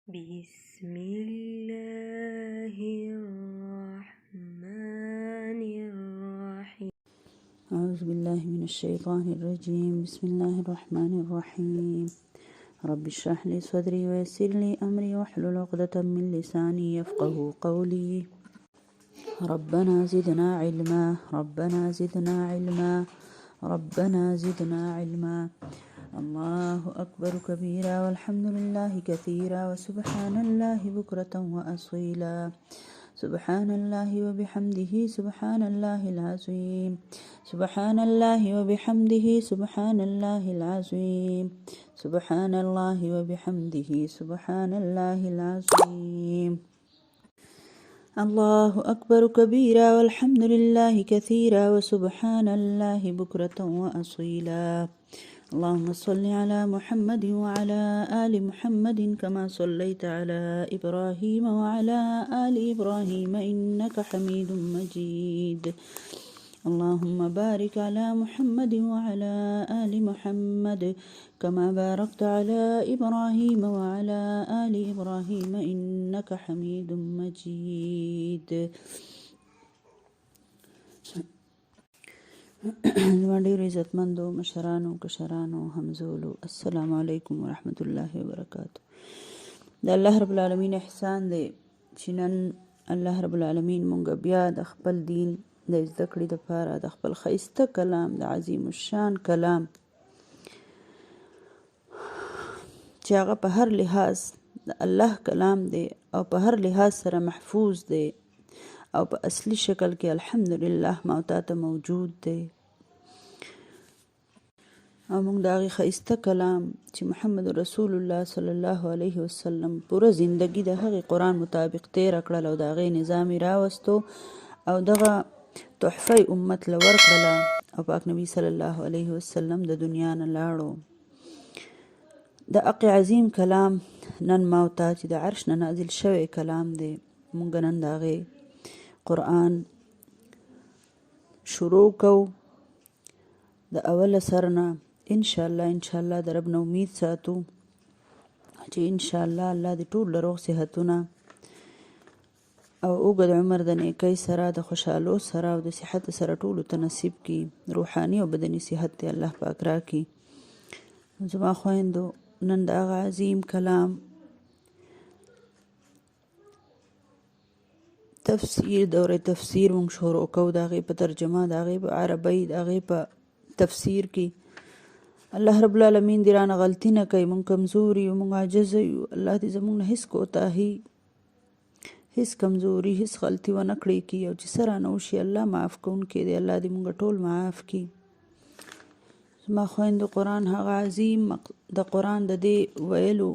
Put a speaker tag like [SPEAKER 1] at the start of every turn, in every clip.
[SPEAKER 1] بسم الله الرحمن الرحيم.
[SPEAKER 2] أعوذ بالله من الشيطان الرجيم. بسم الله الرحمن الرحيم. رب اشرح لي صدري ويسر لي أمري واحلل عقدة من لساني يفقه قولي. ربنا زدنا علما ربنا زدنا علما ربنا زدنا علما. الله أكبر كبيرا والحمد لله كثيرا وسبحان الله بكرة وأصيلا. سبحان الله وبحمده سبحان الله العظيم. سبحان الله وبحمده سبحان الله العظيم. سبحان الله وبحمده سبحان الله العظيم. الله أكبر كبيرا والحمد لله كثيرا وسبحان الله بكرة وأصيلا. اللهم صل على محمد وعلى آل محمد كما صليت على إبراهيم وعلى آل إبراهيم إنك حميد مجيد. اللهم بارك على محمد وعلى آل محمد كما باركت على إبراهيم وعلى آل إبراهيم إنك حميد مجيد. زما ډیرو عزتمندو مشرانو کشرانو همزولو السلام علیکم ورحمت الله وبرکاتہ. د الله رب العالمین احسان دی چې نن الله رب العالمین مونږ بیا د خپل دین د زده کړې دپاره د خپل ښایسته کلام د عظیم الشان کلام چې هغه په هر لحاظ د الله کلام دی او په هر لحاظ سره محفوظ دی او په اصلي شکل کې الحمدلله ما او تا ته موجود دی. او موږ د هغې ښایسته کلام چې محمد رسول الله صلی الله علیه وسلم پوره زندگی د هغې قرآن مطابق تیره کړل او د هغې نظام یې راوستو او دغه تحفه امت له ورکړله او پاک نبی صلی الله علیه وسلم د دنیا نه لاړو. د هغې عظیم کلام نن ما او تا چې د عرش نه نازل شوی کلام دی موږ نن د هغې قرآن شروع کو. د اوله سر نه انشاءالله د رب نه امید ساتو چې انشاءالله الله د ټول له روغ صحتونه او اوږد عمر د نیکۍ سره د خوشحالو سره او د صحت سره ټولو ته نصیب کړي. روحاني او بدني صحت ته الله پاک راکړي. زما خویندو نن د هغه عظیم کلام تفسیر دوره تفسیر مونږ شروع کوو. د هغې په ترجمه د هغې په عربۍ د هغې په تفسیر کې الله رب العالمین دې رانه غلطي نه کوي. مونږ کمزوري یو مونږ عاجزه یو. الله دې زمونږ نه هېڅ کوتاهي هېڅ کمزوري هېڅ غلطي ونه کړي کي او چې څه رانه وشي الله معاف کوونکی دی. الله دې مونږ ټول معاف کړي. زما خویندو قرآن هغه عظیم د قرآن د دې ویلو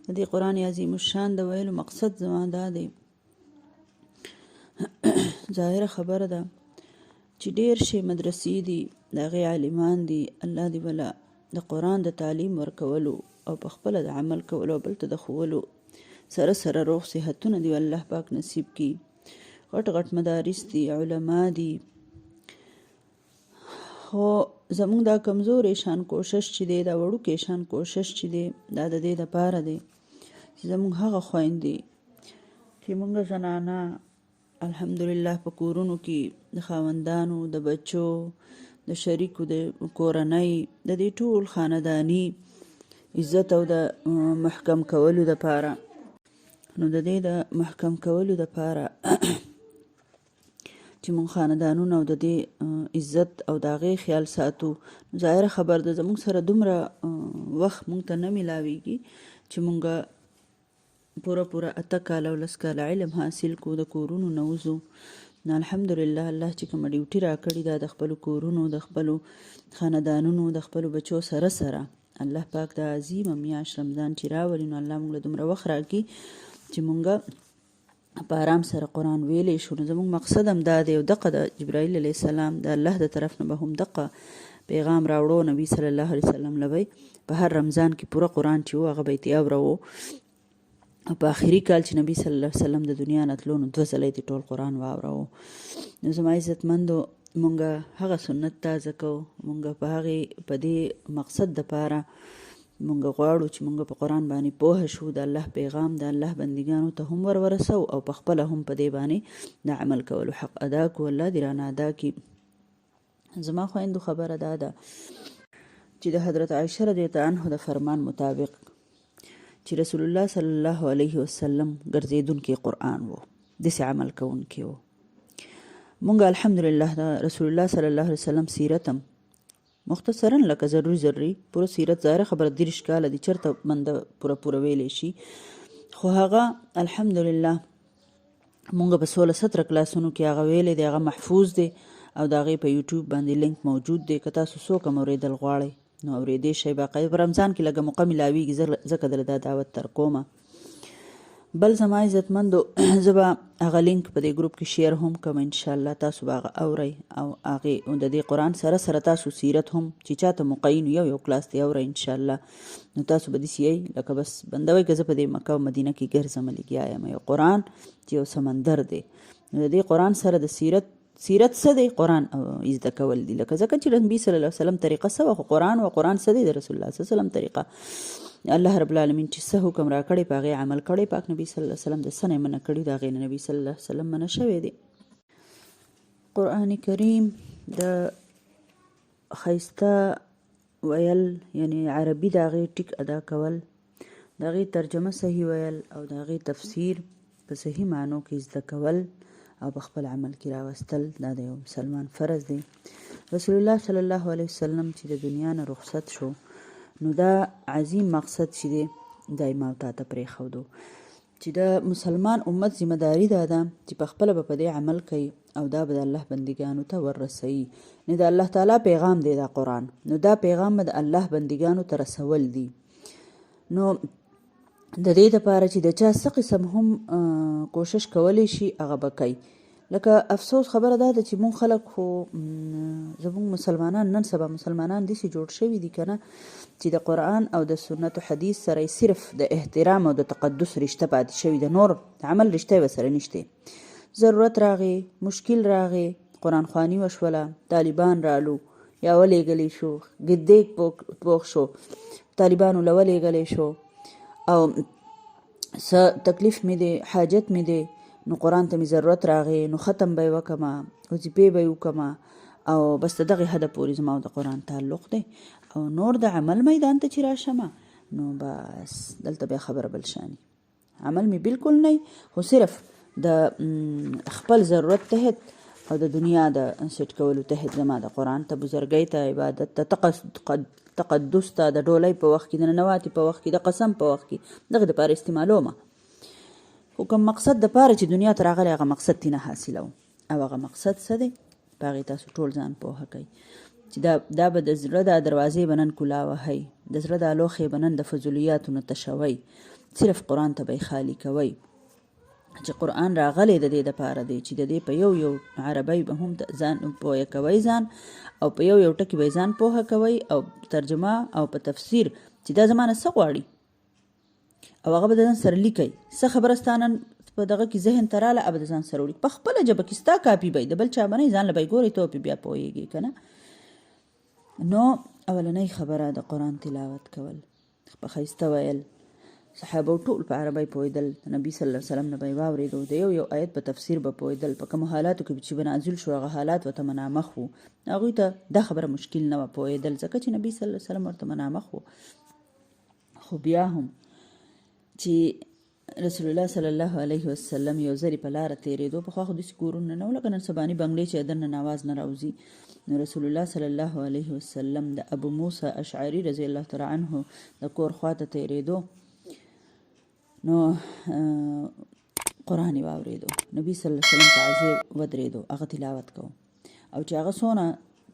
[SPEAKER 2] د دې قرآن عظیم الشان د ویلو مقصد زما دا دی. ظاهره خبره ده چې ډېر شی مدرسې دي د هغې عالمان دي. الله دې بله د قرآن د تعلیم ورکولو او په خپله د عمل کولو او بل ته د ښوولو سره سره روغ صحتونه دي الله پاک نصیب کړي. غټ غټ مدارس دي علما دي خو زمونږ دا کمزورې شان کوشش چې دی دا وړوکی شان کوشش چې دی دا د دې دپاره دی چې زمونږ هغه خویندې چې مونږ زنانه الحمدلله په کورونو کې د خاوندانو د بچو د شریکو د کورنۍ د دې ټول خانداني عزت او د محکم کولو دپاره نو د دې د محکم کولو دپاره چې مونږ خاندانونه او د دې عزت او د هغې خیال ساتو. ظاهره خبر ده زمونږ سره دومره وخت مونږ ته نه میلاویږي چې مونږ پوره 8 کاله او 10 کاله علم حاصل کو د کورونو نه وځو. نو الحمدلله الله چې کومه ډیوټي راکړې ده د خپلو کورونو د خپلو خاندانونو د خپلو بچو سره سره الله پاک د عظیمه میاشت رمضان چې راولي نو الله موږ له دومره وخت راکړي چې موږ په آرام سره قرآن ویلی شو. نو زموږ مقصد هم دا دی او دقه د جبرائیل علیه السلام د الله د طرف نه به هم دقه پیغام راوړو. نبی صلی الله علیه وسلم له به په هر رمضان کې پوره قرآن چې و هغه به یې اورو او په آخري کال چې نبی صلی الله علیه وسلم د دنیا نه تلو نو 2 ځله یې ټول قرآن واورو. نو زما عزتمندو مونږ هغه سنت تازه کوو. مونږ په هغې په دې مقصد دپاره مونږ غواړو چې مونږ په قرآن باندې پوه شو، د الله پیغام د الله بندګانو ته هم ورسو او په خپله هم په دې باندې د عمل کولو حق ادا کو. الله دې رانه ادا کړي. زما خویندو خبره دا ده چې د حضرت عایشه رضی الله عنها د فرمان مطابق چې رسول الله صلی الله علیه وسلم ګرځېدونکی قرآن و، داسې عمل کوونکی و. مونږ الحمدلله د رسول الله صلی الله علیه وسلم سیرت هم مختصرا لکه ضروري پوره سیرت ظاهره خبره 30 کاله دي چېرته بنده پوره ویلی شي، خو هغه الحمدلله مونږ په 16-17 کلاسونو کې هغه ویلی دی، هغه محفوظ دی او د هغې په یوټیوب باندې لینک موجود دی. که تاسو څوک هم اورېدل غواړئ نو اورېدی شئ. باقاعده په رمضان کې لږه موقع میلاویږي، ځکه دله دا دعوت در کومه. بل زما عزتمندو زه به هغه لینک په دې ګروپ کې شیر هم کوم، انشاءالله تاسو به هغه اورئ او هغې د دې قرآن سره سره تاسو سیرت هم چې چاته موقعین یو کلاس دی اورئ انشاءالله. نو تاسو به داسې یئ لکه بس بنده وایي که زه په دې مکه او مدینه کې ګرځم لګیا یم. یو قرآن چې یو سمندر دی، نو د دې قرآن سره د سیرت څه دی؟ قرآن زده کول دي. لکه ځکه چې نبي صلی الله علیه وسلم طریقه څه وه، خو قرآن څه دی؟ د رسول الله صلی الله علیه وسلم طریقه. الله رب العالمین چې څه حکم را کړی په هغې عمل کړی، پاک نبی صلی الله علیه وسلم د څه نه یې منع کړي، د هغې نه نبي صلی الله علیه وسلم منع شوی دی. قرآن کریم د ښایسته ویل یعنی عربي د هغې ټیک ادا کول، د هغې ترجمه صحیح ویل او د هغې تفسیر په صحیح معنو کې زده کول او په خپل عمل کې راوستل، دا د یو مسلمان فرض دی. رسول الله صلی الله علیه وسلم چې د دنیا نه رخصت شو نو دا عظیم مقصد چې دی دا یې ما او تا ته پرېښودو چې د مسلمان امت ذمه داري دا ده چې په خپله به په دې عمل کوي او دا به د الله بندګانو ته وررسوي. نو د الله تعالی پیغام دی دا قرآن، نو دا پیغام به د الله بندګانو ته رسول دي. نو د دې دپاره چې د چا څه قسم هم کوشش کولی شي هغه به کوي. لکه افسوس خبره دا ده چې مونږ خلک خو زمونږ مسلمانان نن سبا مسلمانان داسې جوړ شوي دي که نه چې د قرآن او د سنت و حدیث سره صرف د احترام او د تقدس رشته پاتې شوي ده، نور عمل رشته یې ورسره نشته. ضرورت راغی، مشکل راغی، قرآن خواني وشوله، طالبان رالو یا ولېږلی شو، ګدیک پوخ شو، طالبانو له ولېږلی شو او څه تکلیف مې دی، حاجت مې دی، نو قرآن ته مې ضرورت راغی، نو ختم به یې وکړمه، وظیفې به یې وکړمه او بس د دغې حده پورې زما او د قرآن تعلق دی. او نور د عمل میدان ته چې راشمه نو بس دلته بیا خبره بل شاني، عمل مې بالکل نه، خو صرف د خپل ضرورت تحت او د دنیا د سیټ کولو تحت زما د قرآن ته، بزرګۍ ته، عبادت ته، تقدس ته، د ډولۍ په وخت کې، د ننواتې په وخت کې، د قسم په وخت کې دغه دپاره استعمالومه. خو کوم مقصد دپاره چې دنیا ته راغلی هغه مقصد تېنه حاصلوم او هغه مقصد څه دی په هغې تاسو ټول ځان پوهه کوئ چې دا به د زړه دا دروازې به نن کلا وهئ، د زړه دا لوښې به نن د فضولیاتو نه تشوئ، صرف قرآن ته به یې خالي کوئ چې قرآن راغلی د دې دپاره دی چې د دې په یو عربی به هم ځان پوهه کوئ ځان او په یو ټکي به ځان پوهه کوئ او ترجمه او په تفسیر چې دا زمانه څه غواړي او هغه به د ځان سره لیکئ. څه خبره ستا نن په دغه کې ذهن ته راله هغه به د ځان سره ولیکئ، په خپله ژبه کې ستا کاپي به د بل چا به نه ځان له به یې ګورئ ته به بیا پوهېږي که نه. نو اولنۍ خبره د قرآن تلاوت کول، په ښایسته ویل، صحابه ټول په عربی پوهېدل، د نبي صلی الله علیه وسلم نه به یې واورېدو، د یو آیت په تفسیر به پوهېدل، په کومو حالاتو کې چې به نازل شو هغه حالات ورته منامخ وو، هغوی ته دا خبره مشکل نه وه پوهېدل ځکه چې نبي صلی الله علیه وسلم ورته منامخ وو. خو بیا هم چې رسول الله صلی الله علیه وسلم یو ځلې په لاره تېرېدو، پخوا خو داسې کورونه نه وو لکه نن سباني بنګلې چې دننه آواز نه راوځي، نو رسول الله صلی الله علیه وسلم د ابو موسی اشعري رضی الله تعالی عنه د کور خواته تېرېدو نو قرآن یې واورېدو، نبي صلی الله علیه وسلم تعزیه ودرېدو، هغه تلاوت کوو او چې هغه څونه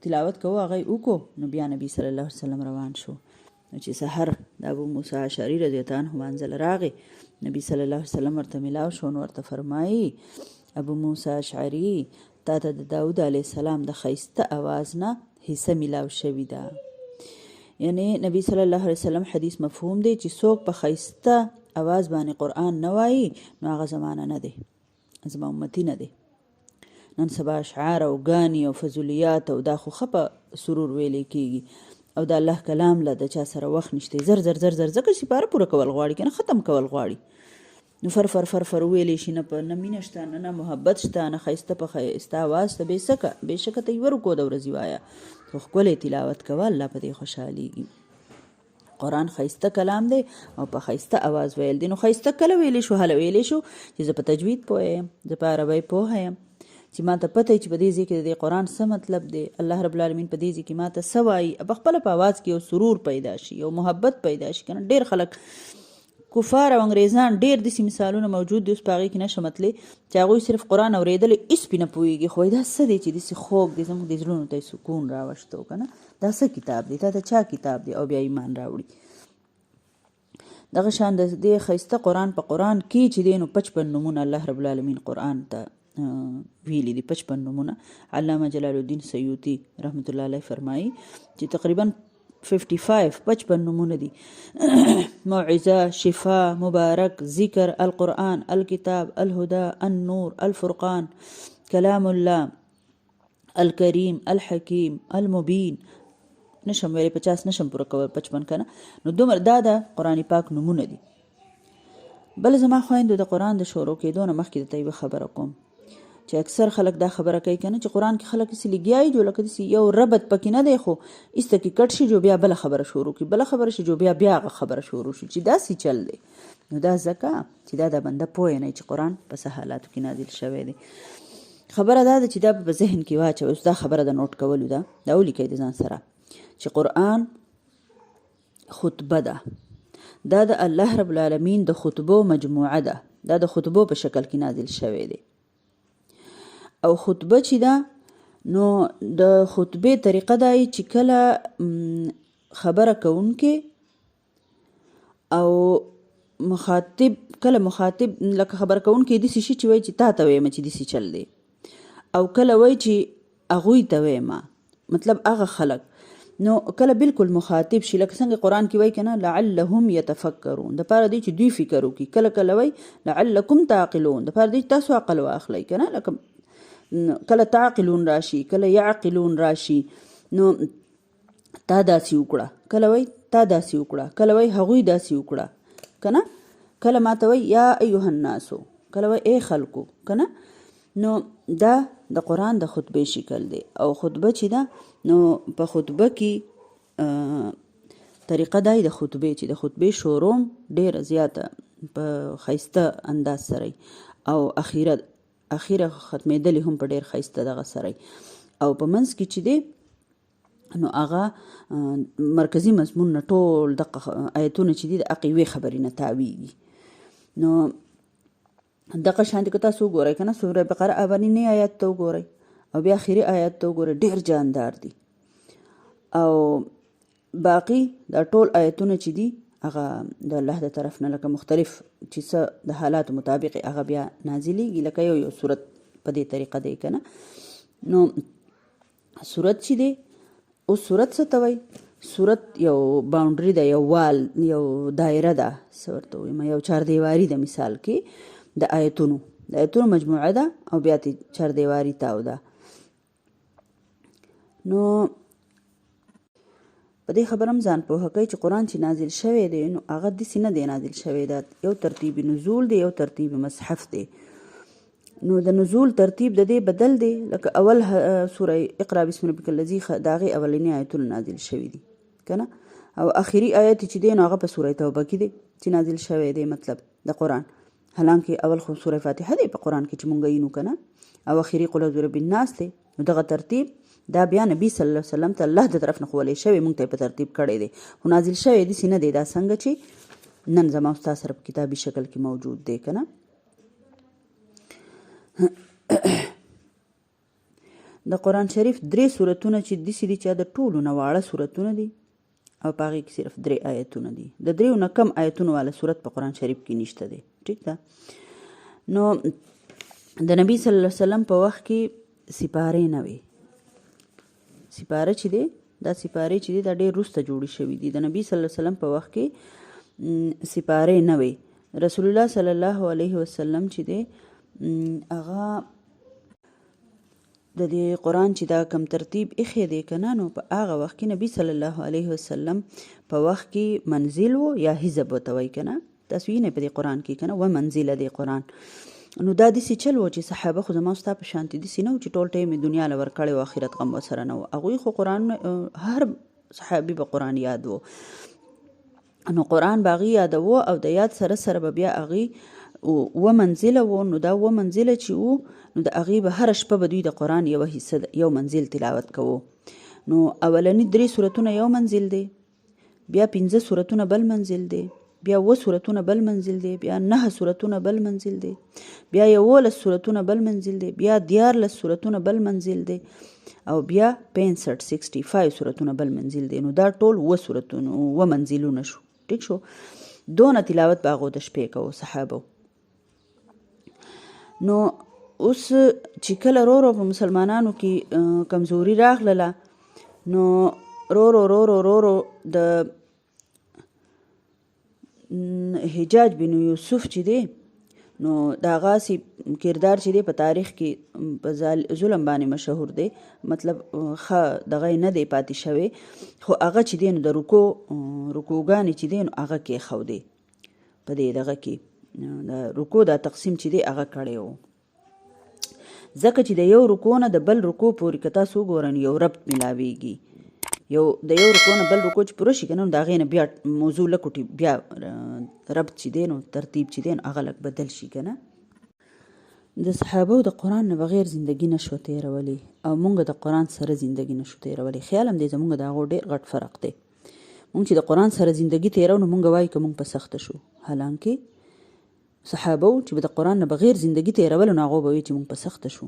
[SPEAKER 2] تلاوت کوو هغه یې وکړو نو بیا نبي صلی الله علیه وسلم روان شو. نو چې سحر د ابو موسی اشعري رضی الله عنه منزل راغی، نبی صلی الله علیه وسلم ورته ملاو شو نو ورته فرمایي ابو موسی اشعري تا ته د داود علیه السلام د ښایسته اواز نه حصه ملاو شوي ده. یعنی نبی صلی الله علیه وسلم حدیث مفهوم دی چې څوک په ښایسته اواز باندې قرآن نه وایي نو هغه زمانه نه دی، زما امتی نه دی. نن سبا اشعار او ګانې او فضولیات او دا خو ښه په سرور ویلی کېږي او د الله کلام له د چا سره وخت نشته زر زر زر زر ځکه چې پاره پوره کول غواړي که نه ختم کول غواړي نو فر فر فر فر ویلی شي نه په نه مینه شته نه محبت شته نه ښایسته په ښایسته اواز ته بېشکه ته یې ورکو د ورځې وایه خو ښکلی تلاوت کوه الله په دې خوشحالیږي قرآن ښایسته کلام دی او په ښایسته اواز ویل دی نو ښایسته کله ویلی شو هله ویلی شو چې زه په تجوید پوه یم زه په عربۍ پوهه یم چې ما ته پته چې په دې ځای کې د دې قرآن څه مطلب دی الله رب العالمین په دې ځای کې ما ته څه وایي په خپله په اواز کې یو سرور پیدا شي یو محبت پیدا شي که نه ډېر خلک کفار او انګریزان ډېر داسې مثالونه موجود دي اوس په هغې کې نشم تللی چې هغوی صرف قرآن اورېدلی هېڅ پې نه پوهېږي خو دا څه دی چې داسې خوږ دی زموږ د زړونو ته یې سکون راوشتو که نه دا څه کتاب دی تا ته چا کتاب دی او بیا ایمان راوړي دغه شان د دې ښایسته قرآن په قرآن کې چې دی نو 55 نومونه الله رب العالمین قرآن ته ویلي دي 55 نومونه علامه جلال الدین سیوطي رحمت الله علیه فرمایي چې تقریبا 55 نومونه دي موعظه شفا مبارک ذکر القرآن الکتاب الهدى النور الفرقان کلام الله الکریم الحکیم المبین نشم ویلی 50 نشم پوره کول 55 کنه نو دومره دا د قرآن پاک نومونه دي بل زما خویندو د قرآن د شروع کېدو نه مخکې درته یوه خبره کوم چې اکثر خلک دا خبره کوي که نه چې قرآن کې خلک هسې لګیا جو لکه داسې یو ربط پکې نه دی خو ایسته کې کټ شي جو بیا بله خبره شروع کړي بله خبره شي جو بیا هغه خبره شروع شي چې داسې چل دی نو دا ځکه چې دا د بنده پوه نه چې قرآن په څه حالاتو کې نازل شوی دی خبره دا ده چې دا په ذهن کې واچوئ اوس دا خبره د نوټ کولو ده دا ولیکئ د ځان سره چې قرآن خطبه ده دا د الله رب العالمین د خطبو مجموعه ده دا د خطبو په شکل کې نازل شوی دی او خطبه چې ده نو د خطبې طریقه دا چې کله خبره کوونکې او مخاطب کله مخاطب لکه خبره کوونکې داسې شي چې وایي چې تا ته وایم چې داسې چل دی او کله وایي چې هغوی ته وایم مطلب هغه خلک نو کله بالکل مخاطب شي لکه څنګه قرآن کې وایي که نه لعلهم یتفکرون د پاره دی چې دوی فکر وکړي کله کله وایي لعلکم تعقلون د پاره دی چې تاسو عقل واخلئ که نه لکه کله تعقلون راشي کله یعقلون راشي نو تا داسې وکړه کله وایي تا داسې وکړه کله وایي هغوی داسې وکړه که نه کله ما ته وایي یا ایها الناسو کله وایي ای خلکو که نه نو دا د قرآن د خطبې شکل دی او خطبه چې ده نو په خطبه کې طریقه دای د خطبې چې د خطبې شروع ډیره زیاته په ښایسته انداز سره او اخیره ختمېدلې هم په ډیر ښایسته دغه سره او په منځ کې چې دی نو هغه مرکزی مضمون نه ټول دغه آیتونه چې دي د هغې یوې خبرې نه تاویږي نو دغه شانتې که تاسو وګورئ که نه سوره بقره اولنی آیات ته وګورئ او بیا آخري آیات ته وګورئ ډېر جاندار دي او باقي دا ټول آیتونه چې دي هغه د الله د طرف نه لکه مختلف چې څه د حالاتو مطابق هغه بیا نازلیږي لکه یو صورت په دې طریقه دی که نه نو صورت چې دی اوس صورت څه ته وایي صورت یو باونډري ده یو وال یو دایره ده څه ورته وایم یو چاردیواري ده مثال کې د آیتونو مجموعه ده او بیا ترې چاردیواري تاو ده نو په دې خبره هم ځان پوهه کوي چې قرآن چې نازل شوی دی نو هغه داسې نه دی نازل شوی دا یو ترتیب نزول دی یو ترتیب مصحف دی نو د نزول ترتیب د دې بدل دی لکه اول سوره اقرا بسم ربک الذی د هغې اولني آیتونه نازل شوي دي که نه او آخري آیت چې دی نو هغه په سوره توبه کې دی چې نازل شوی دی مطلب د قرآن حالانکه اول خو سوره فاتحه دی په قرآن کې چې مونږ یې نو که نه او آخري قل اعوذ برب الناس دی نو دغه ترتیب دا بیا نبی صلی الله علیه وسلم ته الله د طرف نه ښوولی شوی مونږ ته یې په ترتیب کړی دی خو نازل شوی داسې نه دی دا څنګه چې نن زما ستا سره په کتابي شکل کې موجود دی که نه د قرآن شریف 3 سورتونه چې داسې دي چې د ټولو نه واړه سورتونه دي او په هغې کې صرف 3 آیتونه دي د 3 نه کم آیتونو والا سورت په قرآن شریف کې نشته دی ټیک ده نو د نبی صلی الله علیه وسلم په وخت کې سپارې نه وي سپاره چې دی دا سپارې چې دی دا ډېر وروسته جوړې شوي دي د نبي صلی الله علیه وسلم په وخت کې سپارې نه وي رسول الله صلی الله علیه وسلم چې دی هغه د دې قرآن چې دا کم ترتیب ایښی دی که نه، نو په هغه وخت کې نبي صلی الله علیه وسلم په وخت کې منزل و یا حزب ورته وایي که نه، تاسو وینئ په دې قرآن کې که نه، و منزله دی قرآن. نو دا داسې چل و چې صحابه خو زما ستا په شانتې داسې نه و چې ټول ټایم یې دنیا له ورکړی و، آخرت غم ورسره نه و. هغوی خو قرآن هر صحابي به قرآن یاد و، نو قرآن به هغې یادوه او د یاد سره سره به بیا هغې و منزله و. نو دا و منزله چې و نو د هغې به هره شپه به دوی د قرآن یوه حصه یو منزل تلاوت کوو. نو اولني 3 سورتونه یو منزل دی، بیا 5 سورتونه بل منزل دی، بیا 7 سورتونه بل منزل دی، بیا 9 سورتونه بل منزل دی، بیا 11 سورتونه بل منزل دی، بیا 14 سورتونه بل منزل دی، او بیا 65 سورتونه بل منزل دی. نو دا ټول و سورتونه و منزلونه شو. ټیک شو. دونه تلاوت به هغو د شپې کوو صحابو. نو اوس چې کله رو په مسلمانانو کې کمزوري راغله، نو رو د حجاج بن یوسف چې دی، نو د هغه کردار چې دی په تاریخ کې په ظلم باندې مشهور دی، مطلب ښه دغه نه دی پاتې شوی، خو هغه چې دی نو د رکوګانې چې دی نو هغه کېښودی په دې دغه کې د رکو دا تقسیم چې دی هغه کړی و، ځکه چې د یو رکو نه د بل رکو پورې که تاسو وګورئ یو ربط میلاویږي. د یو رکو نه بل رکو چې پوره شي که نه، نو د هغې نه بیا موضوع لکوټي بیا ربط چې دی نو ترتیب چې دی نو هغه لږ بدل شي که نه. د صحابو د قرآن نه بغیر زندگی نشو تیرولی او مونږ د قرآن سره زندگی نشو تیرولی. خیال هم دی زمونږ د هغو ډېر غټ فرق دی. مونږ چې د قرآن سره زندگی تیرو نو مونږ وایو که مونږ په سخته شو، حالانکه صحابو چې د قرآن نه بغیر زندگی تیرولو نو هغو به وایي چې مونږ په سخته شو.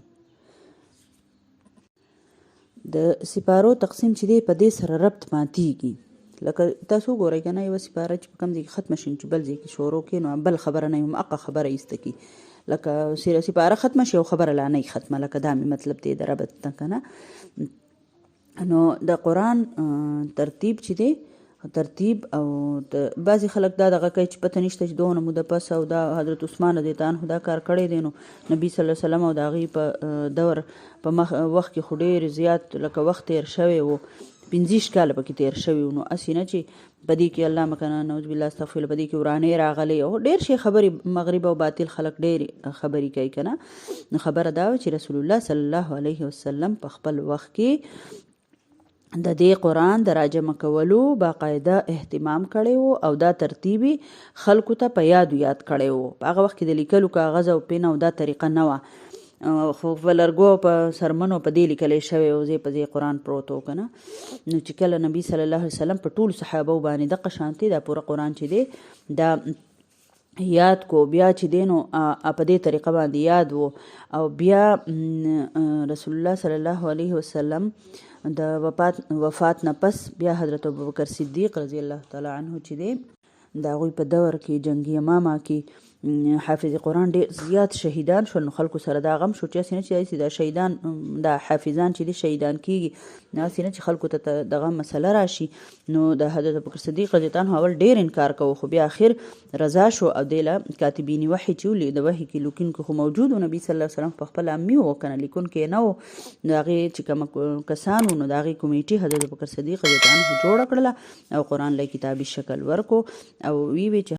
[SPEAKER 2] د سپارو تقسیم چې دی په دې سره ربط ماتیږي. لکه تاسو وګورئ که نه، یوه سپاره چې په کوم ځای کې ختمه شي چې بل ځای کې شروع کړي، نو بل خبره نه هم هغه خبره ایسته کړي. لکه سپاره ختمه شي او خبره لا نه ختمه، لکه دا مې مطلب دی د ربط نه که نه. نو د قرآن ترتیب چې دی، ترتیب او بعضې خلک دا دغه کوي چې پته نشته چې دونه موده پس او دا حضرت عثمان رضی الله عنه دا کار کړی دی، نو نبي صلی الله علیه وسلم او د هغې په دور په وخت کې خو ډېر زیات لکه وخت تیر شوی و، 15 کاله پکې تیر شوي و. نو هسې نه چې په دې کې الله مکنه نعوذ بالله استغفر په دې کې ورانۍ راغلی او ډېر شي خبرې مغرب او باطل خلک ډېرې خبرې کوي که نه. نو خبره دا وه چې رسول الله صلی الله علیه وسلم په خپل وخت کې د دې قرآن د راجمع کولو باقاعده اهتمام کړی و او دا ترتیبي خلکو ته په یاد کړی و. په هغه وخت کې د لیکلو کاغذ او پین او دا طریقه نه وه، خو په لرګو او په سرمنو په دې لیکلی شوی و، ځای په ځای قرآن پروت و که نه. نو چې کله نبي صلی الله علیه وسلم په ټولو صحابو باندې دغه شانتې دا پوره قرآن چې دی دا یاد کو، بیا چې دی نو په دې طریقه باندې یاد و. او بیا رسول الله صلی الله علیه وسلم د وفات نه پس بیا حضرت ابوبکر صدیق رضی الله تعالی عنه چې دی د هغوی په دور کې جنګي امامه کې حافظ قرآن ډېر زیات شهیدان شول. نو خلکو سره دا غم شو چې هسې نه چې دا شهیدان دا حافظان چې دي شهیدان کېږي، هسې نه چې خلکو ته دغه مسله راشي. نو د حضرت ابوبکر صدیق رضی الله عنه اول ډېر انکار کوو، خو بیا اخر رضا شو او دی له کاتبین وحي چې د وحي کې لیکونکي خو موجود و، نبي صلی الله علیه وسلم په خپل امي و که نه لیکونکی نه و. د هغې چې کومه کسان و نو د هغې کمیټې حضرت ابوبکر صدیق رضی الله عنه جوړه کړله او قرآن له کتابي شکل ورکو او وی چې